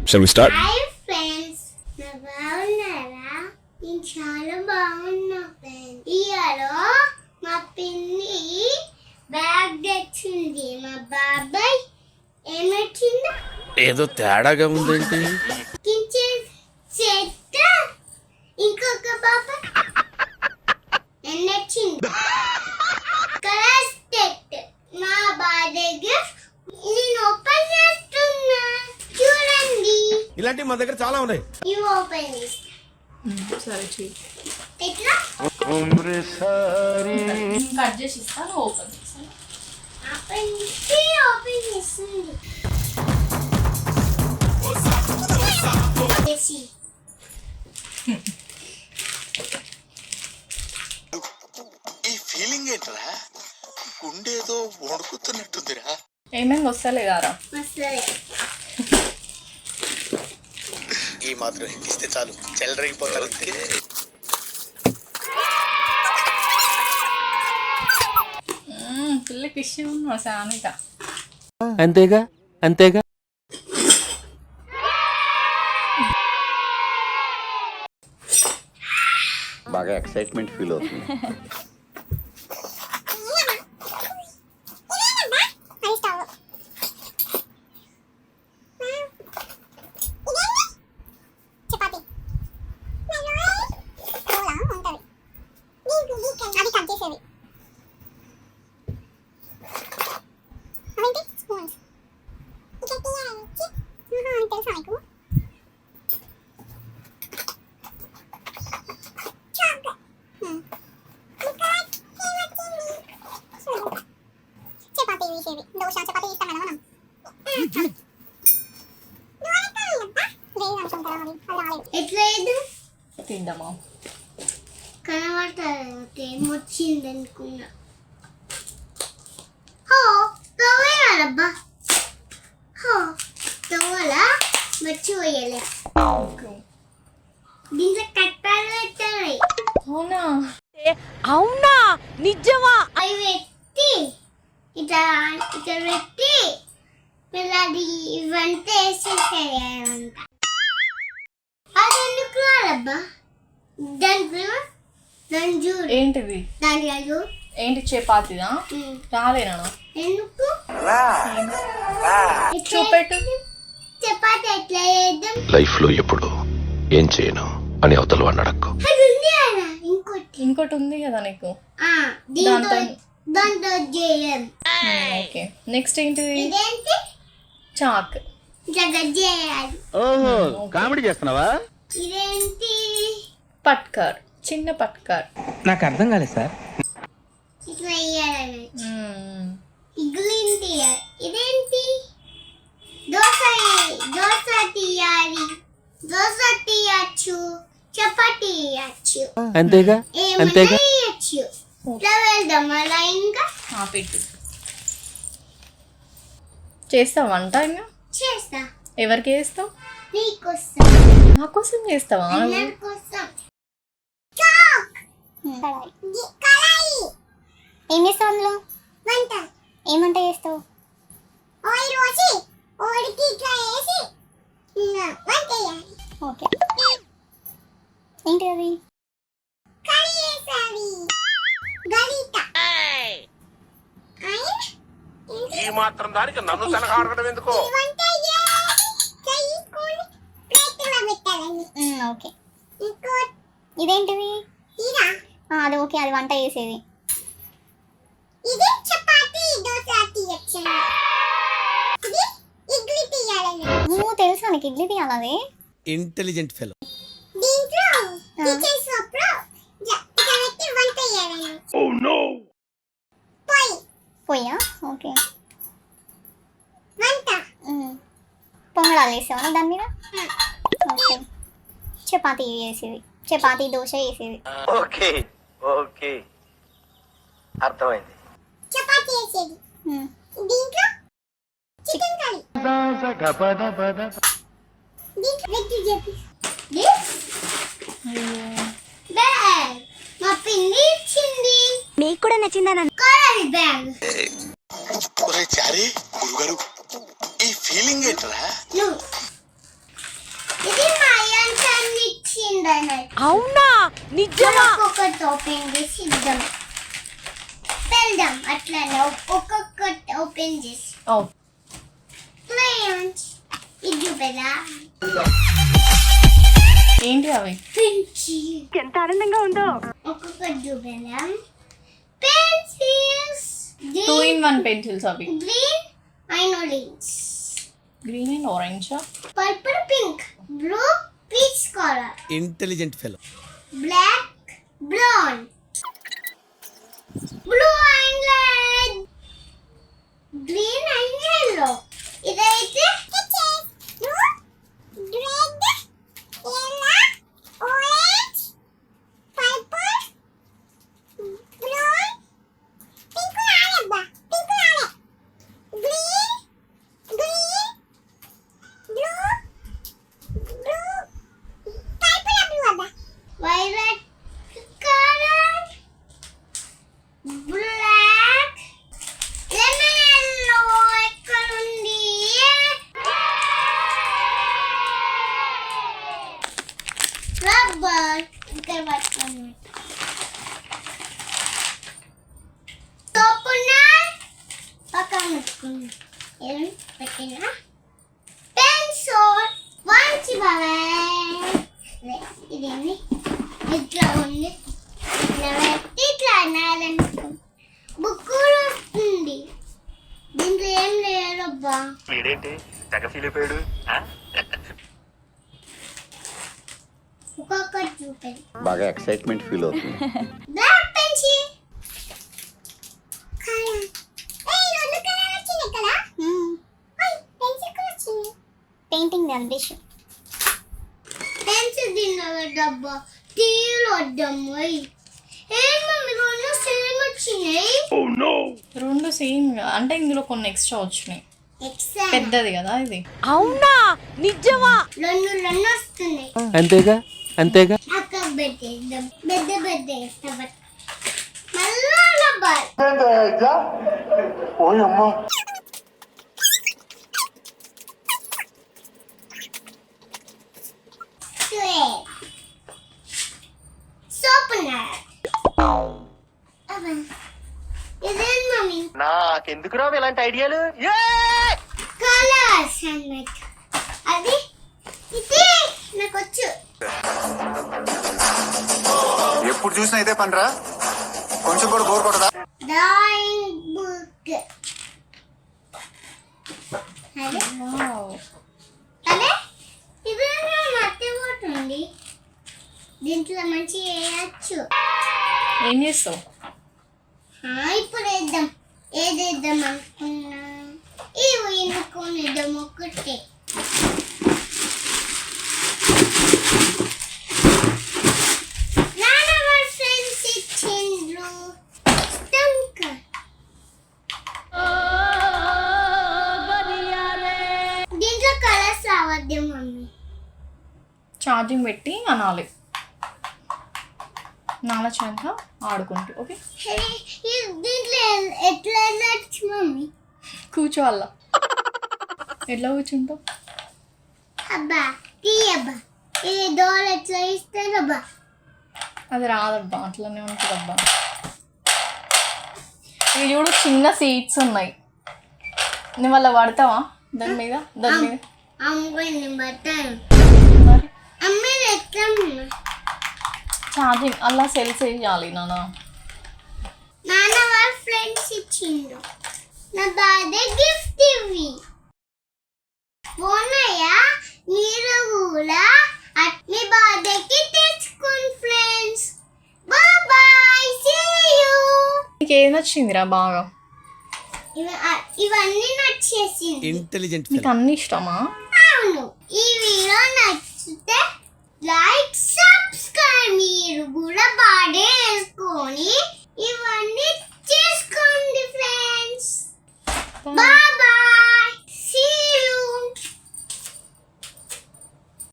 Shall we start? Hi friends, na బాగున్నారా? నేను చాలా బాగున్నా ఫ్రెండ్స్. ఇయాలో మా పిన్ని బ్యాగ్ తెచ్చింది. మా బాబాయ్ ఏమొచ్చిందో ఏదో తేడాగా ఉందేంటి? Kitchen set. ఇంకొక బాబాయ్ ఎన్నొచ్చింది కలర్ సెట్. మా బాబాయ్ నేను ఓపెన్ చేస్తున్నా, చూడండి. ఇలాంటివి మా దగ్గర చాలా ఉన్నాయి. ఇవి ఓపెన్ చేస్తా. సరే చెయ్యి. ఎట్లా కట్ చేసి ఇస్తాను, ఓపెన్ చేస్తాను. ఓపెన్ చేస్తుంది. ఈ ఫీలింగ్ ఏంట్రా? గుండేదో వణుకుతున్నట్టుందిరా. ఏమేమి వస్తలేదారా? వస్తుంది. ఈ మాత్రం ఇస్తే చాలు, చెల్లరగిపోతారు. పిల్లకి ఇష్టం ఉన్నా సామెత. అంతేగా అంతేగా. బాగా ఎక్సైట్మెంట్ ఫీల్ అవుతుంది. ఎట్లా లేదు తిందామా? కనబడతారు ఏమొచ్చింది అనుకున్నా. తవ్వేయాలబ్బా. తవ్వాలా మర్చిపోయాలి. దీంట్లో కట్టాలు పెట్టాలి. అవునా? అవునా నిజమా? అవి పెట్టి ఇట్లా ఇట్లా పెట్టి పిల్లది ఇవంతా వేసేసేయాలంట. అది ఎందుకు రాలబ్బా? దాంట్లో దాని చూడు. ఏంటిది? దాంట్లో చూడు. ఏంటి చపాతీదా? రాలేనా? ఎందుకు చూపెట్టు. చపాతి ఎట్లా చేద్దాం? లైఫ్ లో ఎప్పుడు ఏం చేయను అని అవతల వాడిని అడక్కు. అది ఉంది కదా ఇంకోటి. ఇంకోటి ఉంది కదా నీకు. దీంతో దాంతో చేయం. ఓకే, నెక్స్ట్ ఏంటిది? ఇదేంటి? చాక్. ఇట్లా గట్ చేయాలి. ఓహో, కామెడీ చేస్తున్నావా? ఇదేంటి? పట్కర్, చిన్న పట్కర్. నాకు అర్థం కాలేదు సార్. ఇట్లా వేయాలని ఇగ్లీని తీయాలి. ఇదేంటి? దోశ దోశ తీయాలి. దోశ తీయచ్చు, చపాతి తీయచ్చు, అంతేగా అంతేగా. తీయచ్చు. ఇట్లా వెళ్దాం అలా ఇంకా పెట్టు. చేస్తావా వంట? ఇంకా చేస్తా. ఎవరికి చేస్తావు? నీకోసం. నా కోసం చేస్తావా? అందరి కోసం. చాక్. కళాయి. ఏం చేస్తావు అందులో? వంట. ఏం వంట చేస్తావు? ఆయిల్ పోసి ఓడికి ఇట్లా వేసి వంట చేయాలి. ఓకే, ఏంటి అది? కర్రీ వేసాలి. గరిట. ఈ మాత్రం దానికి నన్ను తనఖా అడగడం ఎందుకో? వంట చేసుకొని ప్లేట్లో పెట్టాలని. ఓకే, ఇంకో ఇదేంటిది? ఇదా? అది ఓకే, అది వంట చేసేది. ఇది చపాతి దోశ తీయచ్చు. ఇది ఇడ్లీ తీయాలని. నువ్వు తెలుసా నీకు ఇడ్లీ తీయాలి? Intelligent fellow. దీంట్లో కిచెన్ సోప్లో ఇట్లా పెట్టి వంట చేయాలని. పొయ్యి. పొయ్యా? ఓకే. వంట. పొంగడాలు వేసావా దాని మీద? ఓకే, చపాతీ వేసేది. చపాతీ దోశ వేసేది. ఓకే ఓకే, అర్థమైంది. చపాతి వేసేది. దీంట్లో చికెన్ కర్రీ. దీంట్లో వెజ్ చెప్పి బ్యాగ్ మా పిన్ని ఇచ్చింది. మీకు కూడా నచ్చిందా కోరల్ బ్యాగ్ ఒరే చారీ గురుగారు ఈ ఫీలింగ్ ఏంట్రా నువ్వు ఇది మా అయ్యంటాన్ని ఇచ్చిందన్నట్టు అవునా నిజమా ఒక్కొక్కటి ఓపెన్ చేసి ఇద్దాం వెళ్దాం అట్లానే ఒక్కొక్కటి ఓపెన్ చేసి ఓ క్రయాన్స్ ఇది చూపెదా ఏంటి అవి? పెంచి ఎంత ఆనందంగా ఉందో. ఒక్కొక్కటి చూపెదాం పెన్సిల్స్ 2-in-1 పెన్సిల్స్ అవి. Green and orange green and orange. Purple pink blue peach colour intelligent fellow black brown blue and red green and yellow ఇదైతే red yellow orange purple brown pink రాలేబ్బా పింక్ రాలే green blue purple blue అబ్బా violet colour black lemon yellow ఎక్కడ ఉంది rubber ఇక్కడ పట్టుకోండి తోపునార్ పక్కన పెట్టుకోండి ఏం పెట్టినా పెన్సిల్ వంచి బాగా ఇదేంటి ఇట్లా ఉంది ఇట్లా పెట్టి ఇట్లా అనాలనుకో బుక్ ఉంది దీంట్లో ఏం లేదబ్బా వీడేంటి తెగ ఫీల్ అయిపోయాడు ఒక్కొక్కటి చూపేది బాగా ఎక్సైట్మెంట్ ఫీల్ అవుతుంది. బ్లాక్ పెన్సిల్ కలర్ రెండు కలర్ వచ్చినాయి కదా పెన్సిల్ కలర్ వచ్చింది పెయింటింగ్ అంబిషన్. పెన్సిల్ తిన్నాడు డబ్బా తీరు వద్దాము ఏం మమ్మీ రెండు సేమ్ వచ్చినాయి 2 సేమ్ అంటే ఇందులో కొన్ని ఎక్స్ట్రా వచ్చినాయి. ఎక్సా పెద్దది కదా ఇది. అవునా నిజమా రెండు వస్తున్నాయి అంతేగా అంతేగా అక్క పెట్టేద్దాం పెద్ద వేస్తా బట్ మళ్ళా రబ్బర్ సోపునర్ ఇదేం మమ్మీ నాకెందుకు రావు ఇలాంటి ఐడియాలు కలర్స్ అన్నట్టు అది ఇది నాకు వచ్చు ఎప్పుడు చూసినా అయితే పనిరా కొంచెం కూడా బోర్ కొడదా డ్రాయింగ్ బుక్ అదే వావ్. అదే ఇది మర్చిపోతుంది దీంట్లో మంచి వేయచ్చు ఏం చేస్తావు? ఇప్పుడు వేద్దాం ఏదేద్దాం అనుకున్నా ఇవి ఎన్నుకొనిద్దాం ఒకటే నాన్న వాళ్ళ ఫ్రెండ్స్ ఇచ్చిండ్రు స్టంకర్ దీంట్లో కలర్స్ రావద్దు మమ్మీ ఛార్జింగ్ పెట్టి అనాలి. నాలచంత ఆడుకుంటూ. ఓకే దీంట్లో ఎట్లా వెళ్ళచ్చు మమ్మీ కూర్చోవాలా? ఎట్లా కూర్చుంటావు? అబ్బా తీయబ్బా ఇది డోర్ ఎట్లా ఇస్తారబ్బా అది రాదబ్బా, అట్లనే ఉంటుంది అబ్బా. ఇవి చూడు చిన్న సీట్స్ ఉన్నాయి. నువ్వు అలా పడతావా దాని మీద? అమ్ముకొని బట్టాను మరి అమ్మాయి ఎట్లా ఛార్జింగ్ అలా సెల్స్ వేయాలి నాన్న. నాన్న వాళ్ళ ఫ్రెండ్స్ ఇచ్చిండు నా బర్త్డే గిఫ్ట్ ఇవి పోనయ్యా మీరు కూడా మీ బర్త్డేకి తెచ్చుకోండి ఫ్రెండ్స్ బాయ్ సీ యూ నీకు ఏం నచ్చిందిరా బాగా? ఇవన్నీ నచ్చేసింది ఇంటెలిజెంట్ నీకు అన్ని ఇష్టమా? అవును ఈ వీడియో నచ్చితే లైక్